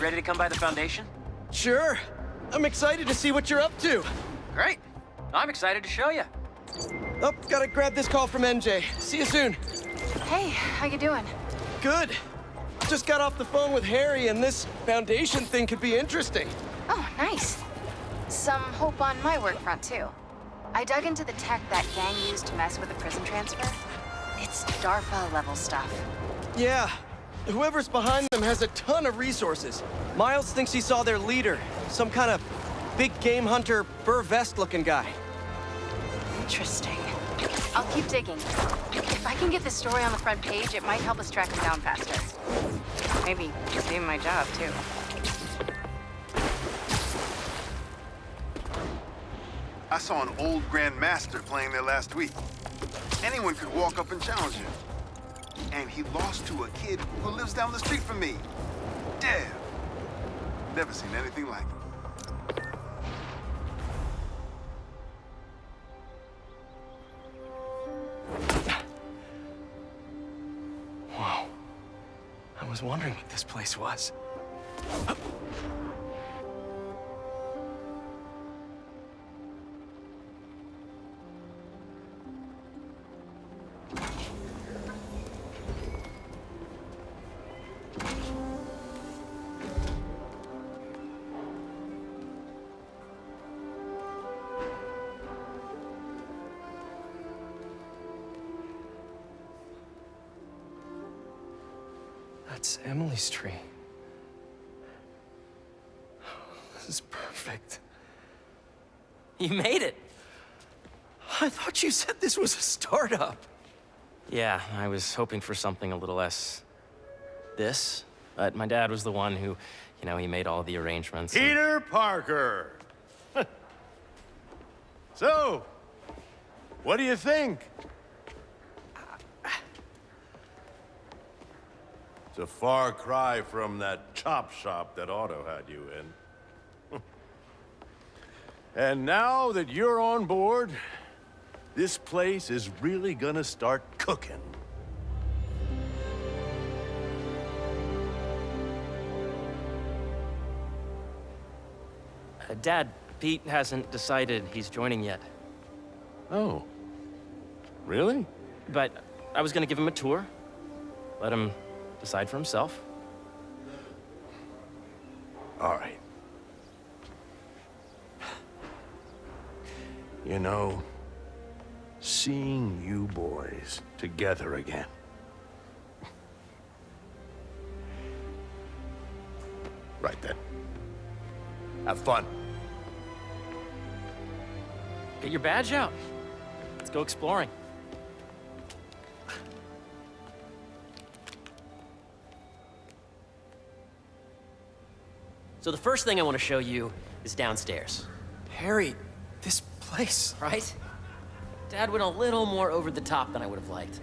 ready to come by the Foundation? Sure. I'm excited to see what you're up to. Great. I'm excited to show you. Oh, gotta grab this call from MJ. See you soon. Hey, how you doing? Good. Just got off the phone with Harry, and this Foundation thing could be interesting. Oh, nice. Some hope on my work front, too. I dug into the tech that gang used to mess with the prison transfer. It's DARPA-level stuff. Yeah. Whoever's behind them has a ton of resources. Miles thinks he saw their leader, some kind of big game hunter, fur vest-looking guy. Interesting. I'll keep digging. If I can get this story on the front page, it might help us track him down faster. Maybe save my job, too. I saw an old Grand Master playing there last week. Anyone could walk up and challenge him. And he lost to a kid who lives down the street from me. Damn. Never seen anything like it. Whoa. I was wondering what this place was. That's Emily's tree. This is perfect. You made it. I thought you said this was a startup. Yeah, I was hoping for something a little less this, but my dad was the one who, he made all the arrangements. Peter Parker! So, what do you think? It's a far cry from that chop shop that Otto had you in. And now that you're on board, this place is really gonna start cooking. Dad, Pete hasn't decided he's joining yet. Oh. Really? But I was gonna give him a tour, let him decide for himself. All right. You know, seeing you boys together again. Right then. Have fun. Get your badge out. Let's go exploring. So the first thing I want to show you is downstairs. Harry, this place. Right? Dad went a little more over the top than I would have liked.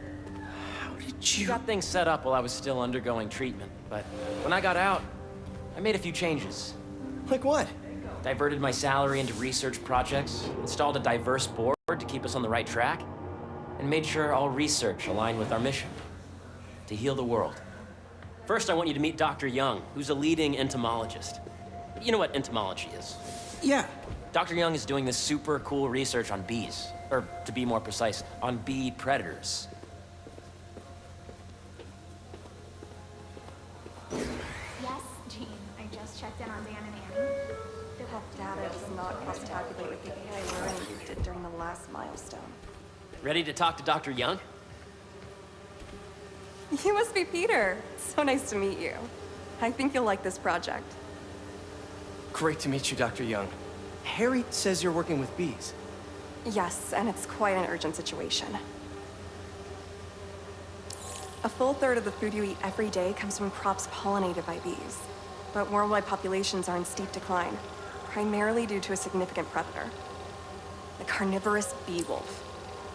How did He you... got things set up while I was still undergoing treatment, but when I got out, I made a few changes. Like what? Diverted my salary into research projects, installed a diverse board to keep us on the right track, and made sure all research aligned with our mission, to heal the world. First, I want you to meet Dr. Young, who's a leading entomologist. You know what entomology is? Yeah. Dr. Young is doing this super cool research on bees, or to be more precise, on bee predators. Yes, Jean. I just checked in on Dan and Annie. The data does not cross-tabulate with the AI learning you did during the last milestone. Ready to talk to Dr. Young? You must be Peter. So nice to meet you. I think you'll like this project. Great to meet you, Dr. Young. Harry says you're working with bees. Yes, and it's quite an urgent situation. A full third of the food you eat every day comes from crops pollinated by bees. But worldwide populations are in steep decline, primarily due to a significant predator, the carnivorous bee wolf.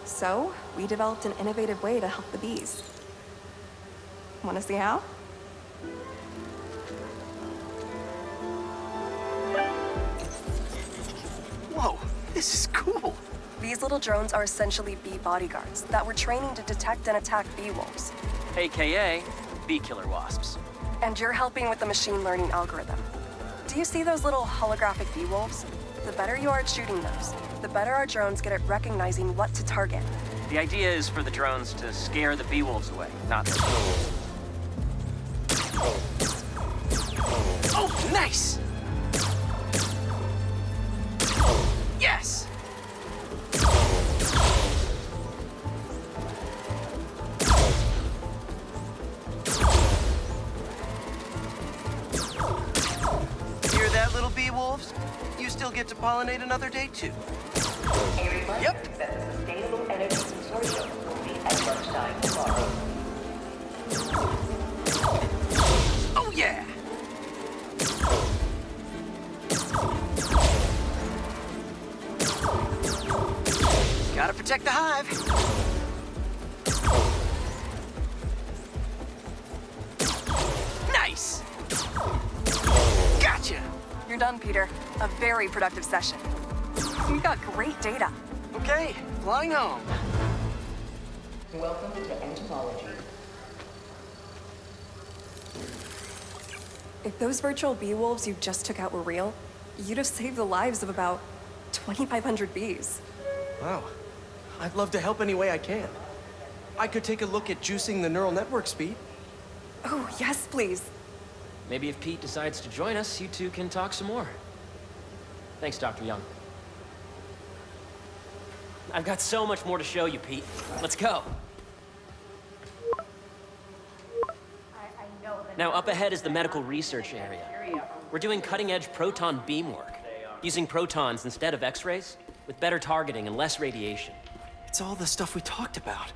So, we developed an innovative way to help the bees. Want to see how? Whoa, this is cool. These little drones are essentially bee bodyguards that we're training to detect and attack bee wolves. AKA bee killer wasps. And you're helping with the machine learning algorithm. Do you see those little holographic bee-wolves? The better you are at shooting those, the better our drones get at recognizing what to target. The idea is for the drones to scare the bee-wolves away, not the... Oh, nice! Yes! Hear that, little bee wolves? You still get to pollinate another day, too. Yep. That the Sustainable Energy Consortium will be at lunchtime tomorrow. Oh, yeah! Gotta protect the hive. Nice! Gotcha! You're done, Peter. A very productive session. You got great data. Okay, flying home. Welcome to entomology. If those virtual bee wolves you just took out were real, you'd have saved the lives of about 2,500 bees. Wow. I'd love to help any way I can. I could take a look at juicing the neural network speed. Oh, yes, please. Maybe if Pete decides to join us, you two can talk some more. Thanks, Dr. Young. I've got so much more to show you, Pete. Let's go. Now, up ahead is the medical research area. We're doing cutting-edge proton beam work, using protons instead of X-rays, with better targeting and less radiation. It's all the stuff we talked about.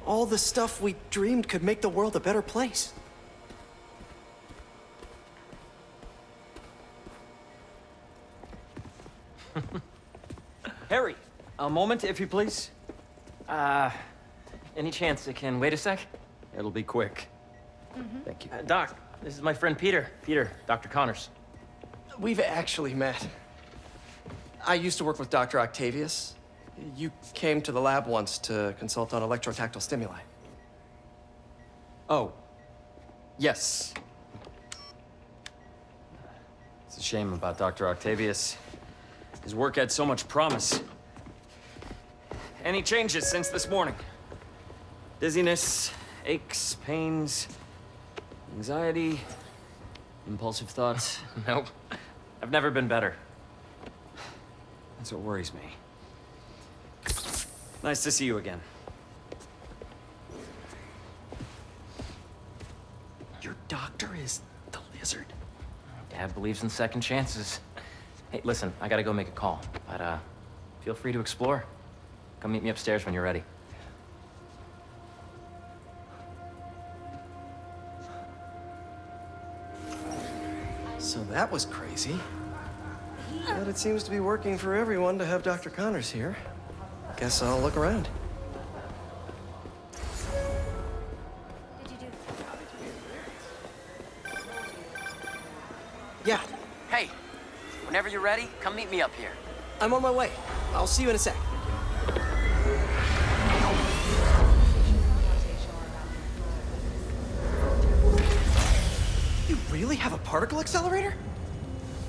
All the stuff we dreamed could make the world a better place. Harry! A moment, if you please. Any chance it can wait a sec? It'll be quick. Thank you. Doc, this is my friend Peter. Peter, Dr. Connors. We've actually met. I used to work with Dr. Octavius. You came to the lab once to consult on electrotactile stimuli. Oh. Yes. It's a shame about Dr. Octavius. His work had so much promise. Any changes since this morning? Dizziness, aches, pains, anxiety, impulsive thoughts. Nope. I've never been better. That's what worries me. Nice to see you again. Your doctor is the lizard. Dad believes in second chances. Hey, listen, I gotta go make a call, but feel free to explore. Come meet me upstairs when you're ready. So that was crazy. But it seems to be working for everyone to have Dr. Connors here. Guess I'll look around. Yeah, Hey, whenever you're ready, come meet me up here. I'm on my way. I'll see you in a sec. You really have a particle accelerator?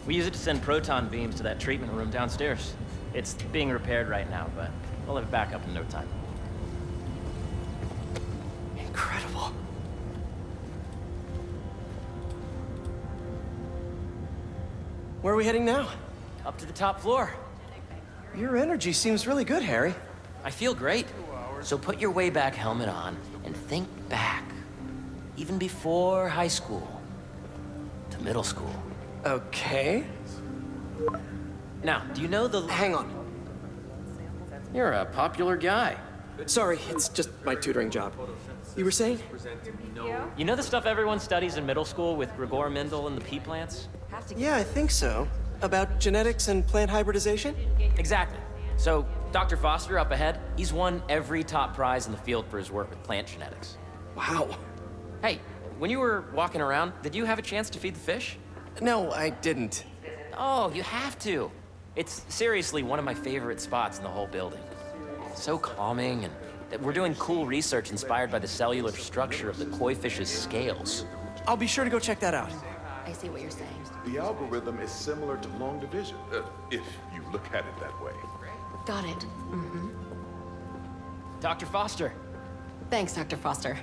We use it to send proton beams to that treatment room downstairs. It's being repaired right now, but we'll have it back up in no time. Incredible. Where are we heading now? Up to the top floor. Your energy seems really good, Harry. I feel great. So put your way back helmet on and think back. Even before high school. To middle school. Okay. Now, do you know the... Hang on. You're a popular guy. Sorry, it's just my tutoring job. You were saying? You know the stuff everyone studies in middle school with Gregor Mendel and the pea plants? Yeah, I think so. About genetics and plant hybridization? Exactly. So, Dr. Foster up ahead, he's won every top prize in the field for his work with plant genetics. Wow. Hey, when you were walking around, did you have a chance to feed the fish? No, I didn't. Oh, you have to. It's seriously one of my favorite spots in the whole building. So calming, and we're doing cool research inspired by the cellular structure of the koi fish's scales. I'll be sure to go check that out. I see what you're saying. The algorithm is similar to long division, if you look at it that way. Got it. Mm-hmm. Dr. Foster. Thanks, Dr. Foster.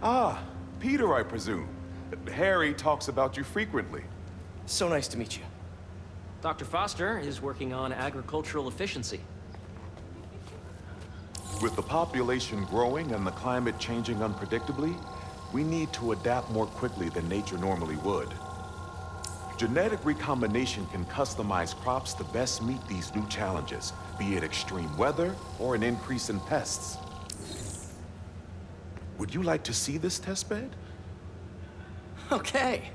Ah, Peter, I presume. Harry talks about you frequently. So nice to meet you. Dr. Foster is working on agricultural efficiency. With the population growing and the climate changing unpredictably, we need to adapt more quickly than nature normally would. Genetic recombination can customize crops to best meet these new challenges, be it extreme weather or an increase in pests. Would you like to see this testbed? Okay.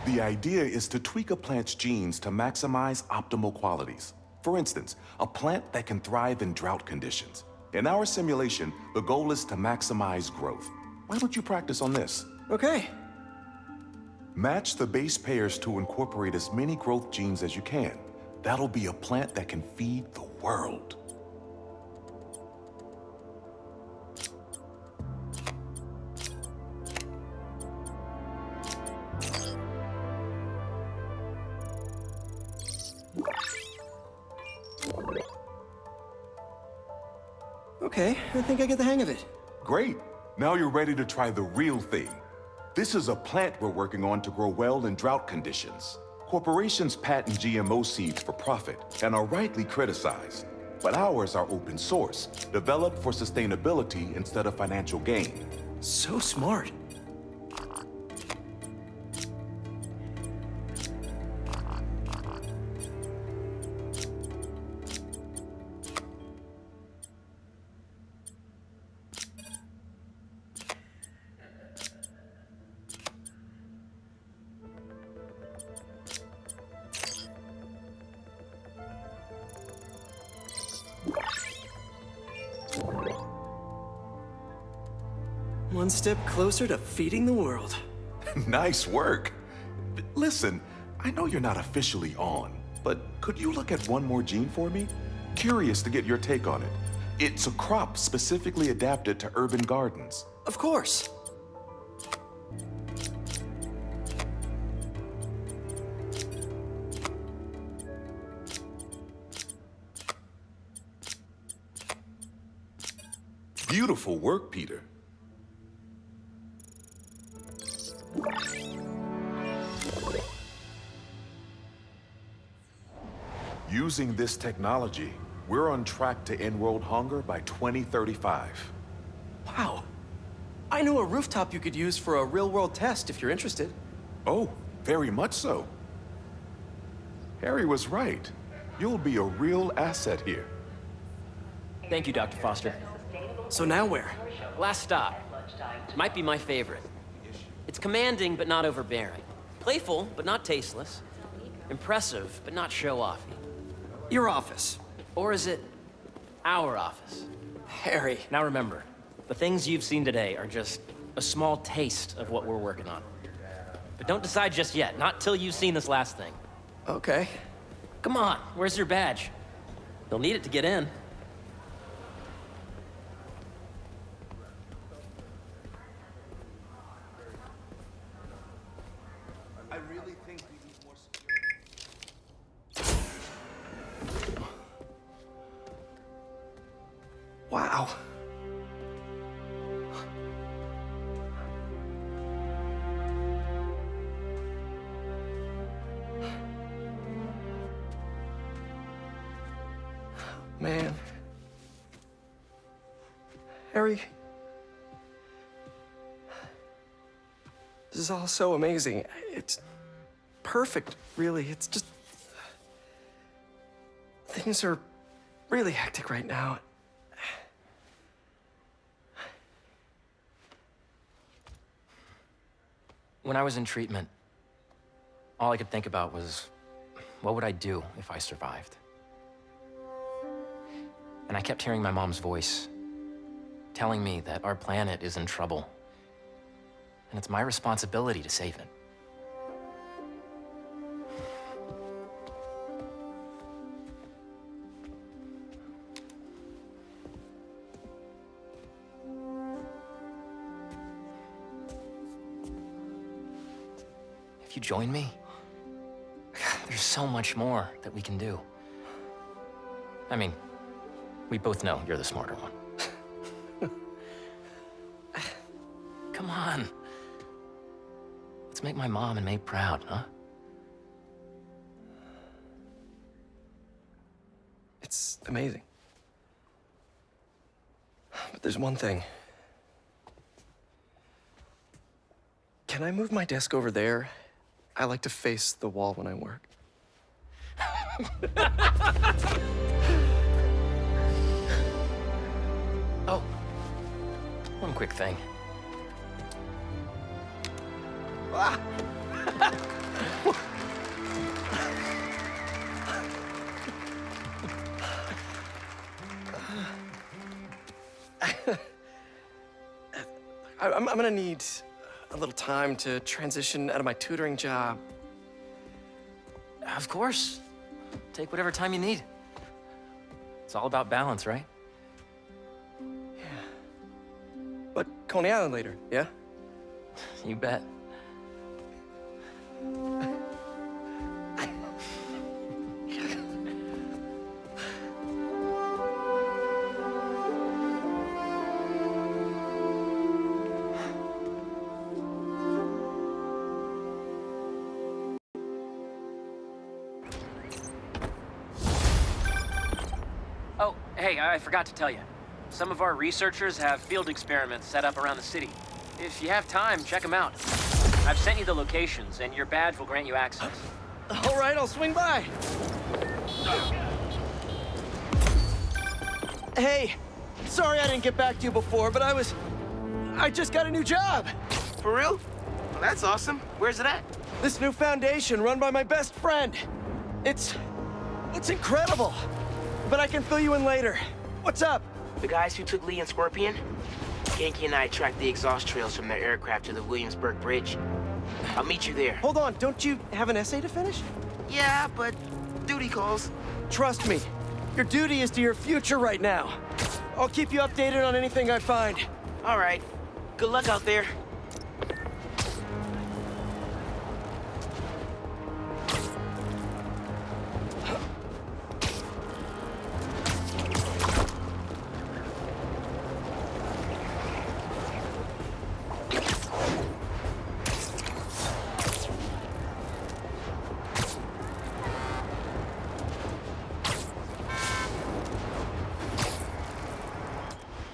The idea is to tweak a plant's genes to maximize optimal qualities. For instance, a plant that can thrive in drought conditions. In our simulation, the goal is to maximize growth. Why don't you practice on this? Okay. Match the base pairs to incorporate as many growth genes as you can. That'll be a plant that can feed the world. Okay, I think I get the hang of it. Great. Now you're ready to try the real thing. This is a plant we're working on to grow well in drought conditions. Corporations patent GMO seeds for profit and are rightly criticized. But ours are open source, developed for sustainability instead of financial gain. So smart. One step closer to feeding the world. Nice work. Listen, I know you're not officially on, but could you look at one more gene for me? Curious to get your take on it. It's a crop specifically adapted to urban gardens. Of course. Beautiful work, Peter. Using this technology, we're on track to end world hunger by 2035. Wow. I know a rooftop you could use for a real-world test if you're interested. Oh, very much so. Harry was right. You'll be a real asset here. Thank you, Dr. Foster. So now where? Last stop. Might be my favorite. It's commanding, but not overbearing. Playful, but not tasteless. Impressive, but not show-offy. Your office. Or is it our office? Harry. Now remember, the things you've seen today are just a small taste of what we're working on. But don't decide just yet, not till you've seen this last thing. Okay. Come on, where's your badge? You'll need it to get in. I really think we need more security. Wow. Man. Harry. This is all so amazing. It's perfect, really. It's just... Things are really hectic right now. When I was in treatment, all I could think about was, what would I do if I survived? And I kept hearing my mom's voice, telling me that our planet is in trouble, and it's my responsibility to save it. you join me? There's so much more that we can do. I mean, we both know you're the smarter one. Come on. Let's make my mom and May proud, huh? It's amazing. But there's one thing. Can I move my desk over there? I like to face the wall when I work. Oh, one quick thing. Ah! I'm gonna need a little time to transition out of my tutoring job. Of course. Take whatever time you need. It's all about balance, right? Yeah. But Coney Island later, yeah? You bet. Oh, hey, I forgot to tell you. Some of our researchers have field experiments set up around the city. If you have time, check them out. I've sent you the locations, and your badge will grant you access. All right, I'll swing by. Hey, sorry I didn't get back to you before, but I just got a new job. For real? Well, that's awesome. Where's it at? This new foundation run by my best friend. It's incredible. But I can fill you in later. What's up? The guys who took Lee and Scorpion? Genki and I tracked the exhaust trails from their aircraft to the Williamsburg Bridge. I'll meet you there. Hold on, don't you have an essay to finish? Yeah, but duty calls. Trust me, your duty is to your future right now. I'll keep you updated on anything I find. All right. Good luck out there.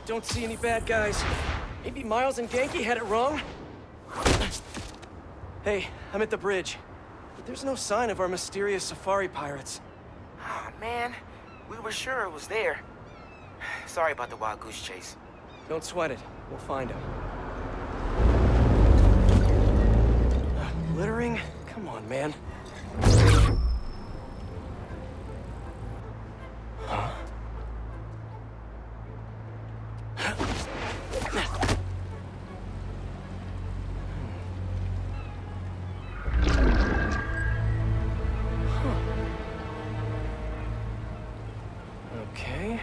Don't see any bad guys. Maybe Miles and Genki had it wrong? Hey, I'm at the bridge. But there's no sign of our mysterious safari pirates. Oh, man. We were sure it was there. Sorry about the wild goose chase. Don't sweat it. We'll find him. Littering? Come on, man. Huh? Okay.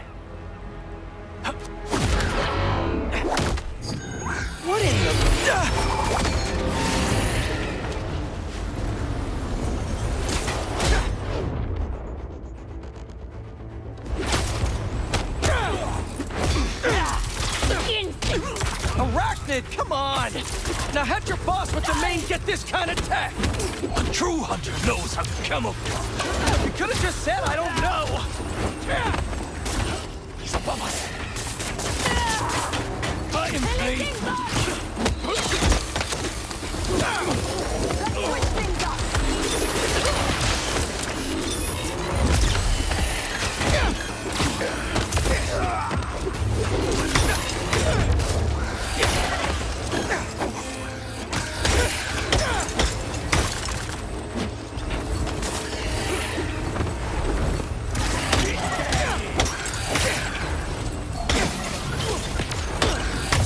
What in the... Arachnid, come on! Now have your boss with the main get this kind of tech! A true hunter knows how to camouflage. You could have just said I don't know! He's above us. I am Blade.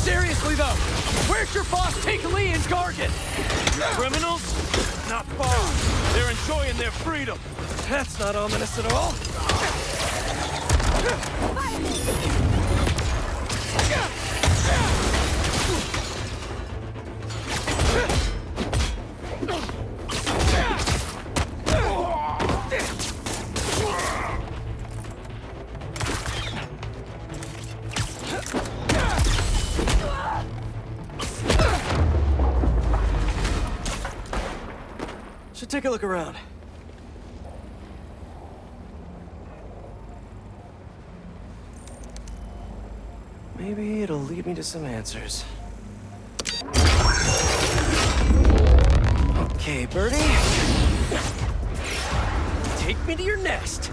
Seriously though, where's your boss take Lee and Gargan? Criminals? Not far. They're enjoying their freedom. That's not ominous at all. take a look around. Maybe it'll lead me to some answers. Okay, Birdie. Take me to your nest.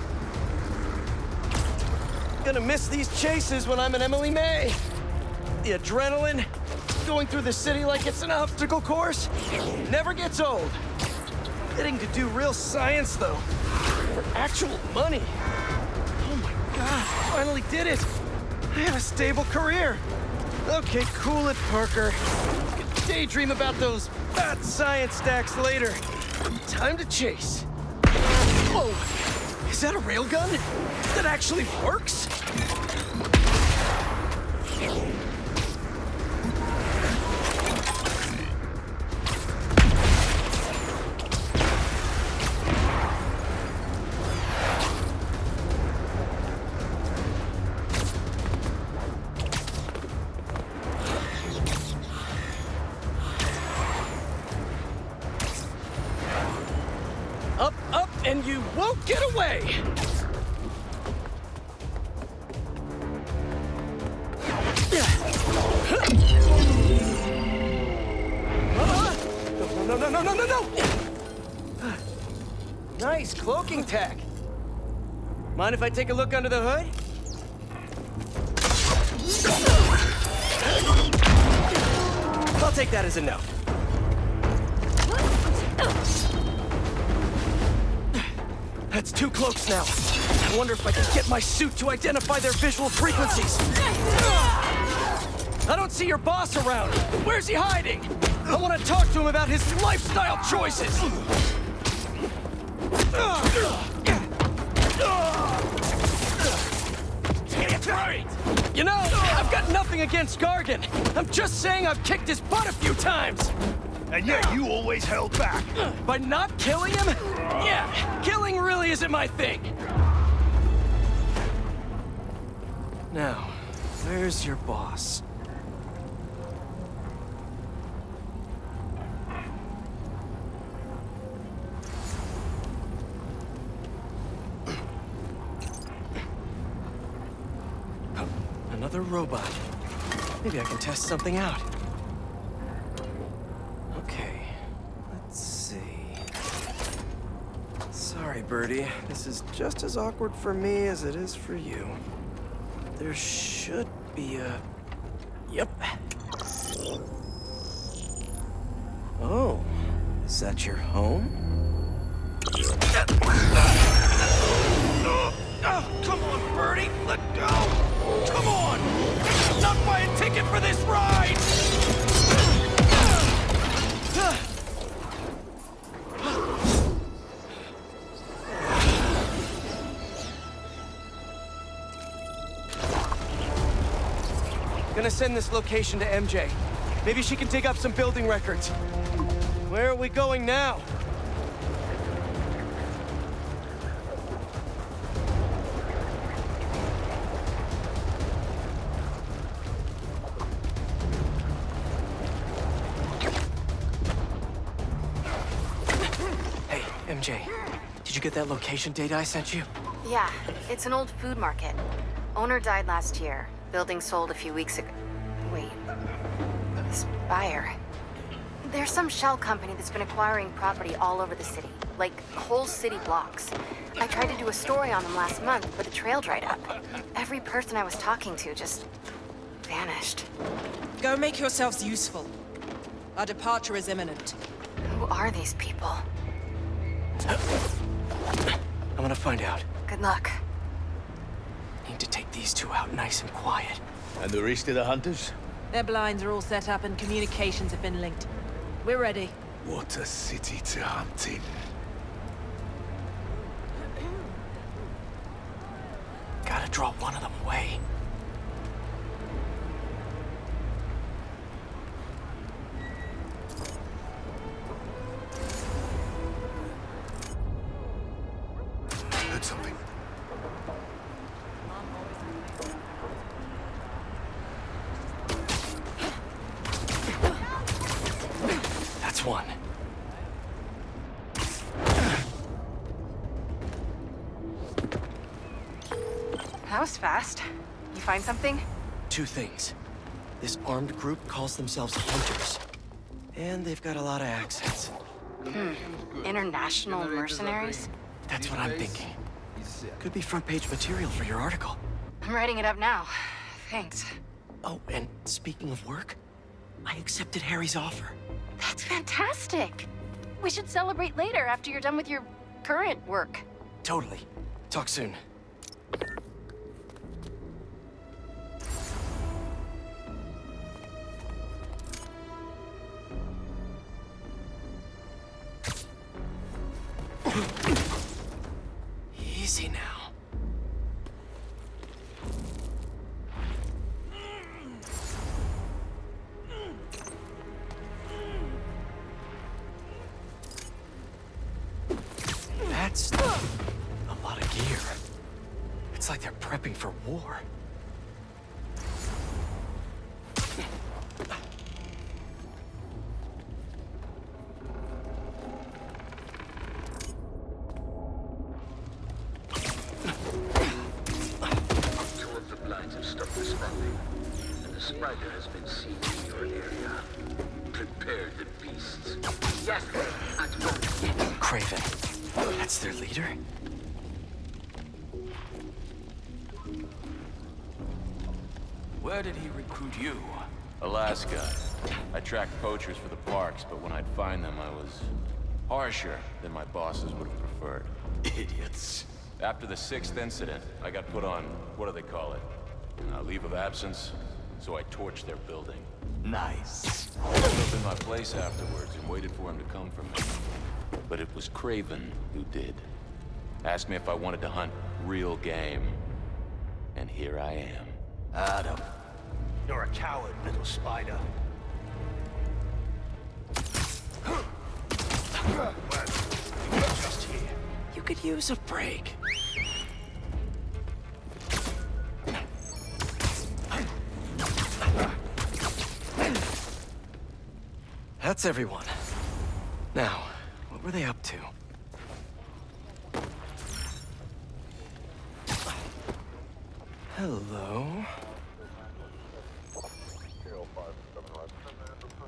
Gonna miss these chases when I'm an Emily May. The adrenaline, going through the city like it's an obstacle course, never gets old. Getting to do real science, though, for actual money. Oh my God, finally did it. I have a stable career. Okay, cool it, Parker. You can daydream about those fat science stacks later. Time to chase. Whoa, is that a railgun? That actually works? Up, up, and you won't get away! No! Nice cloaking tech. Mind if I take a look under the hood? I'll take that as a no. That's 2 cloaks now. I wonder if I can get my suit to identify their visual frequencies. I don't see your boss around. Where's he hiding? I want to talk to him about his lifestyle choices. Right. You know, I've got nothing against Gargan. I'm just saying I've kicked his butt a few times. And yet you always held back. By not killing him? Yeah, killing really isn't my thing. Now, where's your boss? Another robot. Maybe I can test something out. Okay, let's see. Sorry, Birdie. This is just as awkward for me as it is for you. There should be a... Yep. Oh, is that your home? Oh, come on, Birdie! Let go! Come on! Not buy a ticket for this ride! Gonna send this location to MJ. Maybe she can dig up some building records. Where are we going now? Hey, MJ. Did you get that location data I sent you? Yeah, it's an old food market. Owner died last year. Building sold a few weeks ago. Wait. Spire. There's some shell company that's been acquiring property all over the city. Like, whole city blocks. I tried to do a story on them last month, but the trail dried up. Every person I was talking to just... vanished. Go make yourselves useful. Our departure is imminent. Who are these people? I'm gonna find out. Good luck. Need to take these two out nice and quiet. And the rest of the hunters? Their blinds are all set up and communications have been linked. We're ready. What a city to hunt in. Gotta draw one of them away. Heard something. That's one. That was fast. You find something? Two things. This armed group calls themselves Hunters. And they've got a lot of accents. International mercenaries? That's what I'm thinking. Could be front-page material for your article. I'm writing it up now. Thanks. Oh, and speaking of work, I accepted Harry's offer. That's fantastic. We should celebrate later after you're done with your current work. Totally. Talk soon. Easy now. That's a lot of gear. It's like they're prepping for war. Two of the blinds have stopped responding, and the spider has been seen in your area. Prepare the beasts. Yes, at once. Craven. That's their leader? Where did he recruit you? Alaska. I tracked poachers for the parks, but when I'd find them, I was harsher than my bosses would have preferred. Idiots. After the 6th incident, I got put on, what do they call it? Leave of absence. So I torched their building. Nice. I put up in my place afterwards and waited for him to come for me. But it was Craven who did. Asked me if I wanted to hunt real game. And here I am. Adam. You're a coward, little spider. Just here. You could use a break. That's everyone. Now, what were they up to? Hello?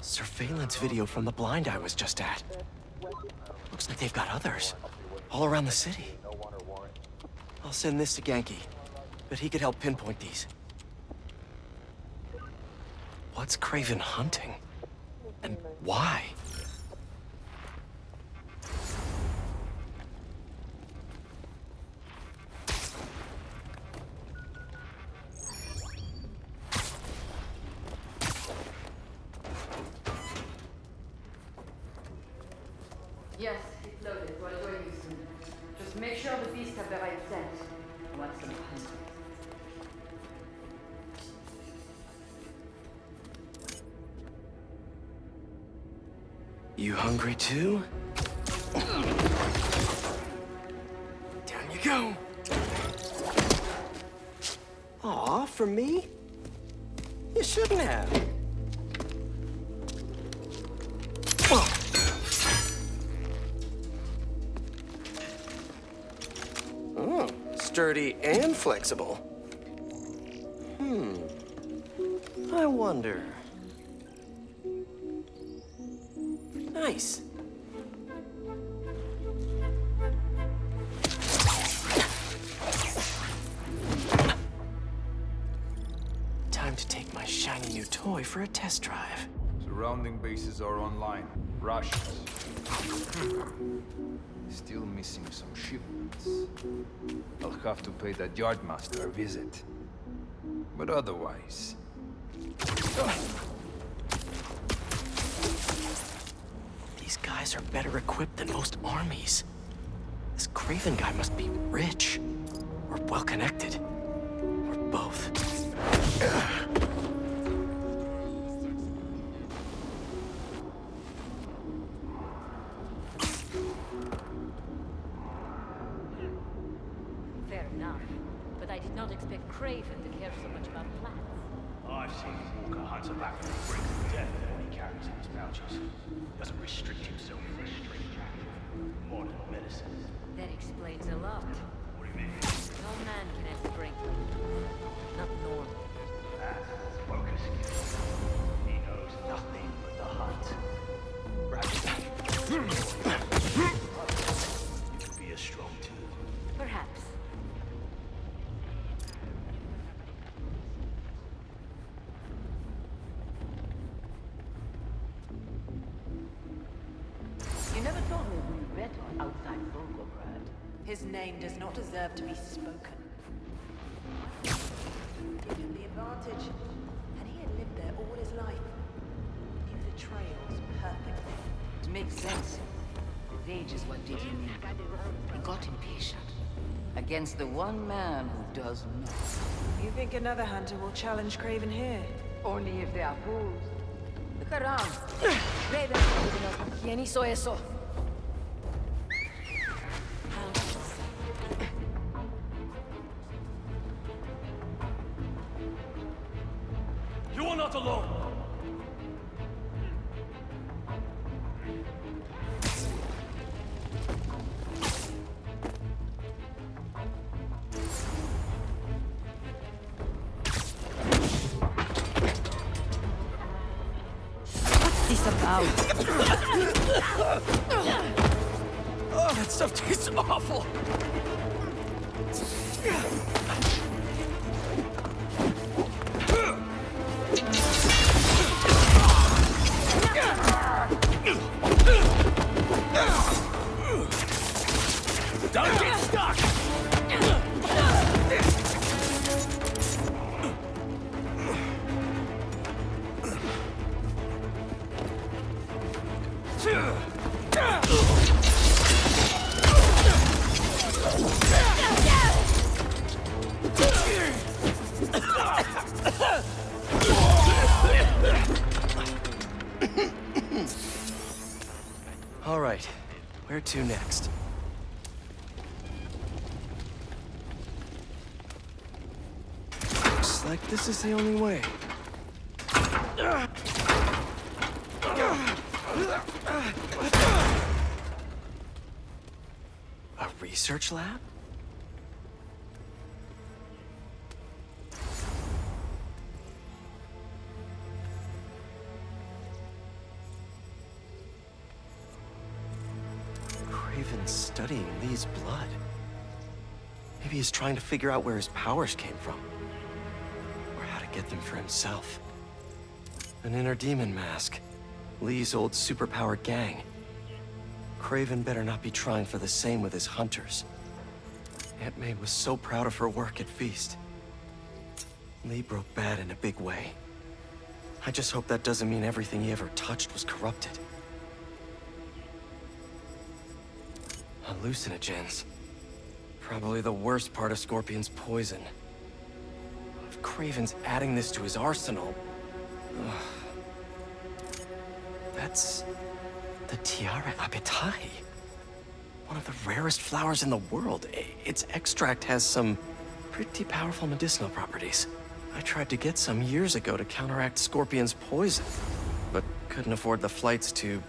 Surveillance video from the blind I was just at. Looks like they've got others. All around the city. I'll send this to Genki. Bet he could help pinpoint these. What's Craven hunting? And why? Yes, it's loaded. We'll join you soon. Just make sure the beasts have the right scent. What's the point? You hungry too? Down you go. Aw, for me? You shouldn't have. Oh, sturdy and flexible. I wonder. Nice. Time to take my shiny new toy for a test drive. Surrounding bases are online. Russians. Still missing some shipments. I'll have to pay that yardmaster a visit. But otherwise... These guys are better equipped than most armies. This Craven guy must be rich. Or well-connected. Or both. Fair enough. But I did not expect Craven to care so much about plants. I've seen Walker hunt a back and brings to death what he carries in his pouches. Doesn't restrict himself to a straight jacket. Modern medicine. That explains a lot. What do No man can have strength. Not normal. That's focus. He knows nothing but the hunt. You could be as strong too. Perhaps. You never told me who you bet on outside Volgograd. His name does not deserve to be spoken. Give him the advantage. And he had lived there all his life. Knew the trails perfectly. It makes sense. Rage is what did him in. He got impatient. Against the one man who does not. You think another hunter will challenge Craven here? Only if they are fools. Look around. Raven, ¿quién hizo eso? You are not alone! What's this about? Oh, that stuff tastes awful! Don't get stuck! All right, where to next? Looks like this is the only way. A research lab? Craven's studying Lee's blood. Maybe he's trying to figure out where his powers came from. Or how to get them for himself. An inner demon mask. Lee's old superpowered gang. Craven better not be trying for the same with his hunters. Aunt May was so proud of her work at Feast. Lee broke bad in a big way. I just hope that doesn't mean everything he ever touched was corrupted. Hallucinogens. Probably the worst part of Scorpion's poison. If Craven's adding this to his arsenal... That's... the Tiara Abetai. One of the rarest flowers in the world. Its extract has some pretty powerful medicinal properties. I tried to get some years ago to counteract Scorpion's poison, but couldn't afford the flights to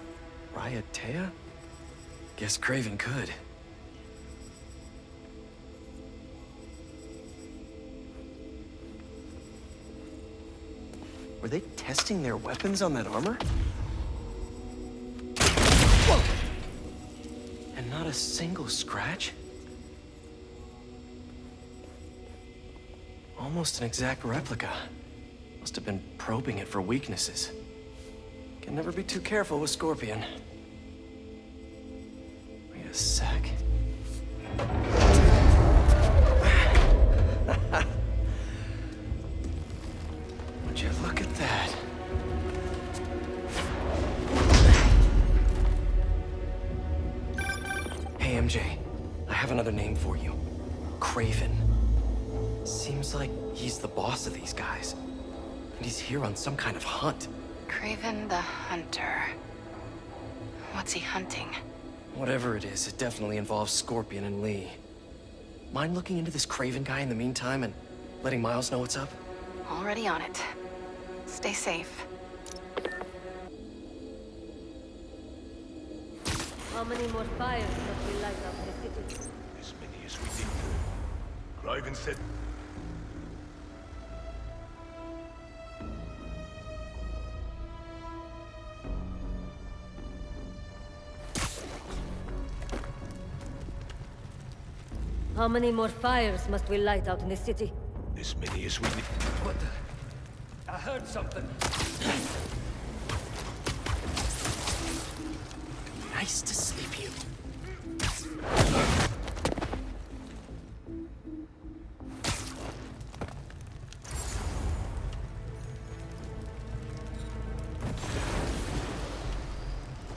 Raiatea? Guess Craven could. Were they testing their weapons on that armor? Whoa! And not a single scratch? Almost an exact replica. Must have been probing it for weaknesses. Can never be too careful with Scorpion. Wait a sec. Would you look at that? Hey, MJ. I have another name for you. Craven. Seems like he's the boss of these guys. And he's here on some kind of hunt. Craven the Hunter. What's he hunting? Whatever it is, it definitely involves Scorpion and Lee. Mind looking into this Craven guy in the meantime and letting Miles know what's up? Already on it. Stay safe. How many more fires must we light up the city? As many as we need to. I even said... How many more fires must we light out in the city? This many as we need. What the? I heard something. Nice to sleep you.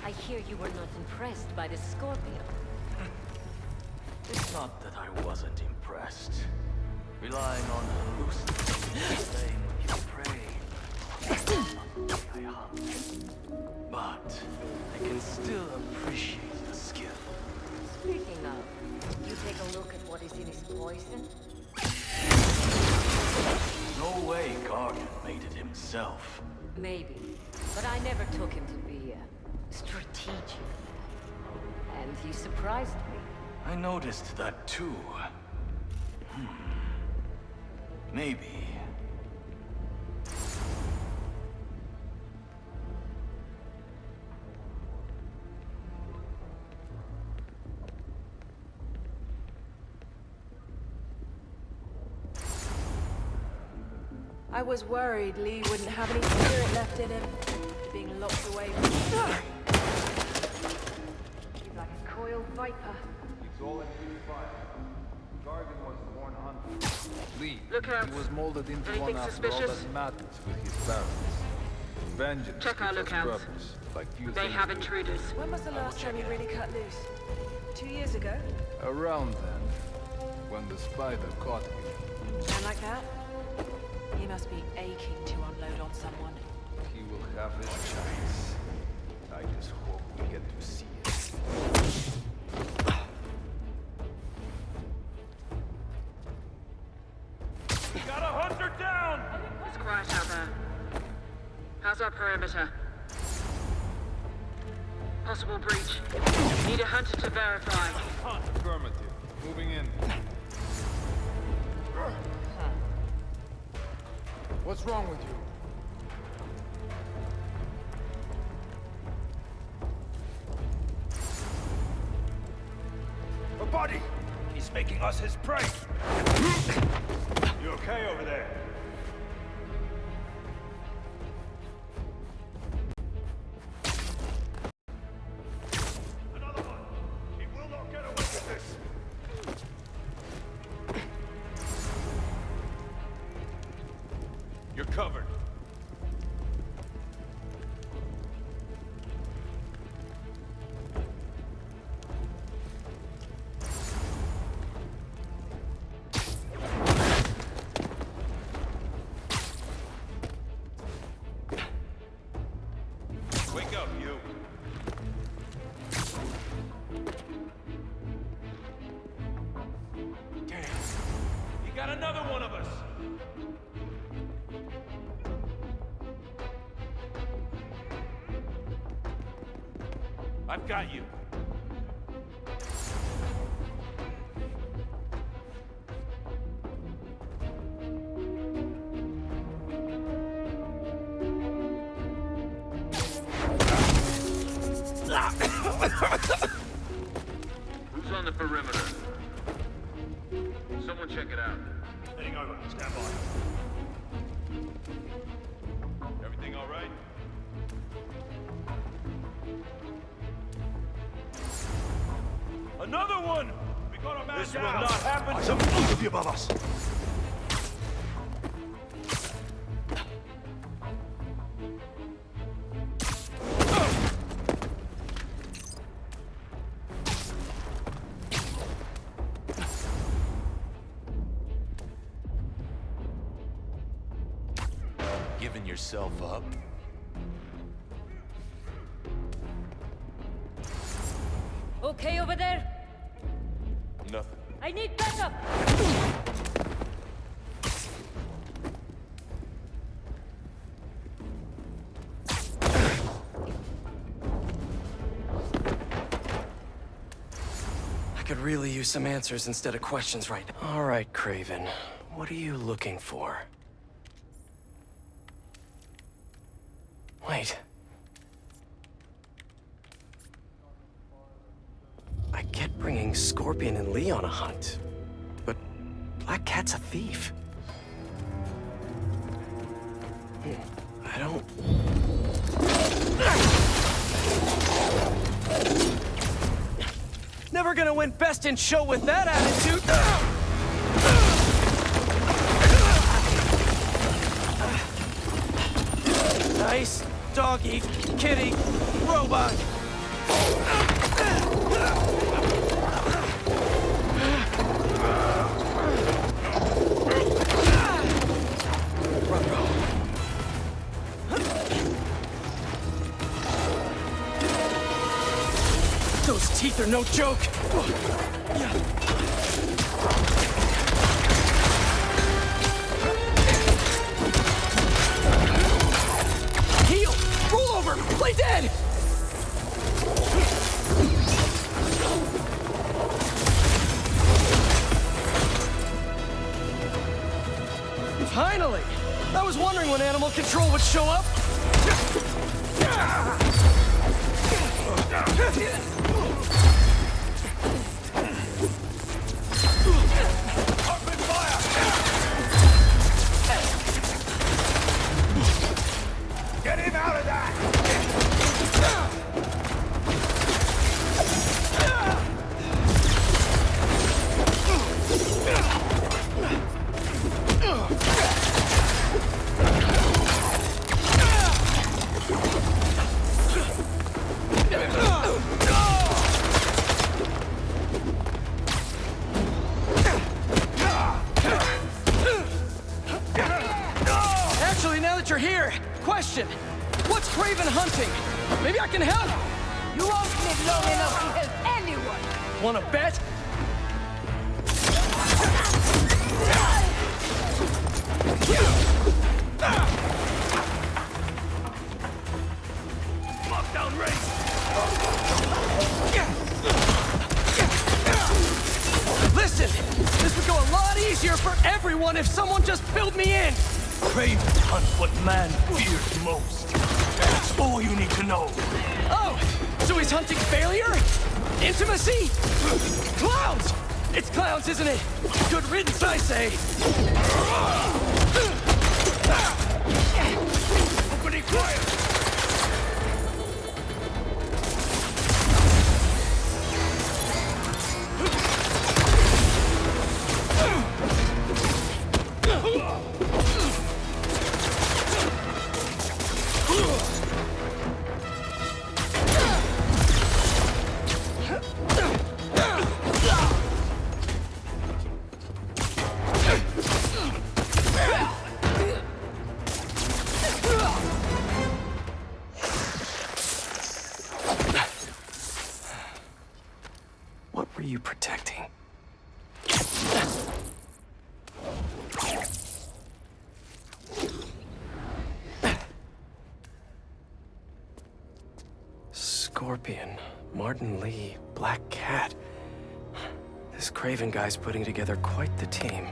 I hear you were not impressed by the Scorpion. It's not that I wasn't impressed. Relying on hallucinations, playing with your prey. I hunt. But I can still appreciate the skill. Speaking of, you take a look at what is in his poison? No way Gargan made it himself. Maybe, but I never took him to be strategic. And he surprised me. I noticed that too. Maybe. I was worried Lee wouldn't have any spirit left in him, being locked away from He's like a coiled viper. It's all in good fire. Gargan was a born hunter. Lee, Look out. he was molded into Anything one after all suspicious? that matters with his parents. Vengeance Check our gives us lookouts. purpose, like few They things have do. intruders. When was the last time you really cut loose? 2 years ago? Around then, when the spider caught him, Sound like that? He must be aching to unload on someone. he will have his chance. I just hope we get to see it. Got a hunter down! It's quiet out there. How's our perimeter? Possible breach. Need a hunter to verify. Affirmative. Moving in. What's wrong with you? A body! He's making us his prey! You okay over there? Another one! He will not get away with this! You're covered. Wake up, you! Damn! You got another one of us! I've got you. Who's on the perimeter? Someone check it out. Heading over. Stand by. Everything all right? Another one! We got a man This down. will not happen to both of you above us. Giving yourself up? Okay over there? Nothing. I need backup! I could could really use some answers instead of questions right now. All right, Craven. What are you looking for? Wait. I get bringing Scorpion and Lee on a hunt, but Black Cat's a thief. I don't... Never gonna win Best in Show with that attitude! Nice doggy, kitty, robot! Those teeth are no joke! Heal! Roll over! Play dead! Finally! I was wondering when animal control would show up! Open fire! Get him out of that! Actually, now that you're here, question. What's Craven hunting? Maybe I can help. You won't live long enough to help anyone. Wanna bet? Lockdown race! Listen, this would go a lot easier for everyone if someone just filled me in. Craven hunts what man fears most. That's all you need to know. Oh, so he's hunting failure? Intimacy? Clowns! It's clowns, isn't it? Good riddance, I say. Opening fire! What were you protecting? Scorpion, Martin Lee, Black Cat. This Craven guy's putting together quite the team.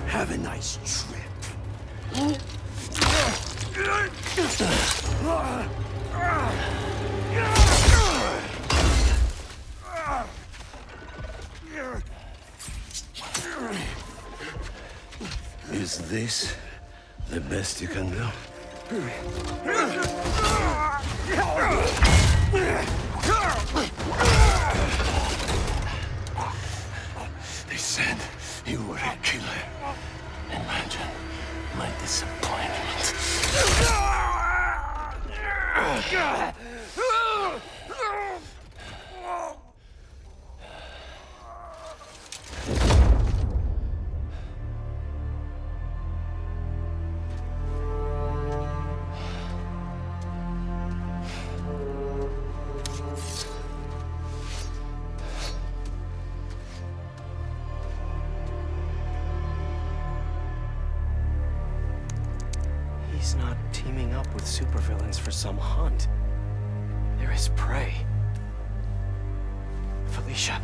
Have a nice trip. Is this the best you can do? They said you were a killer. Imagine my disappointment. He's not teaming up with supervillains for some hunt. They're his prey. Felicia.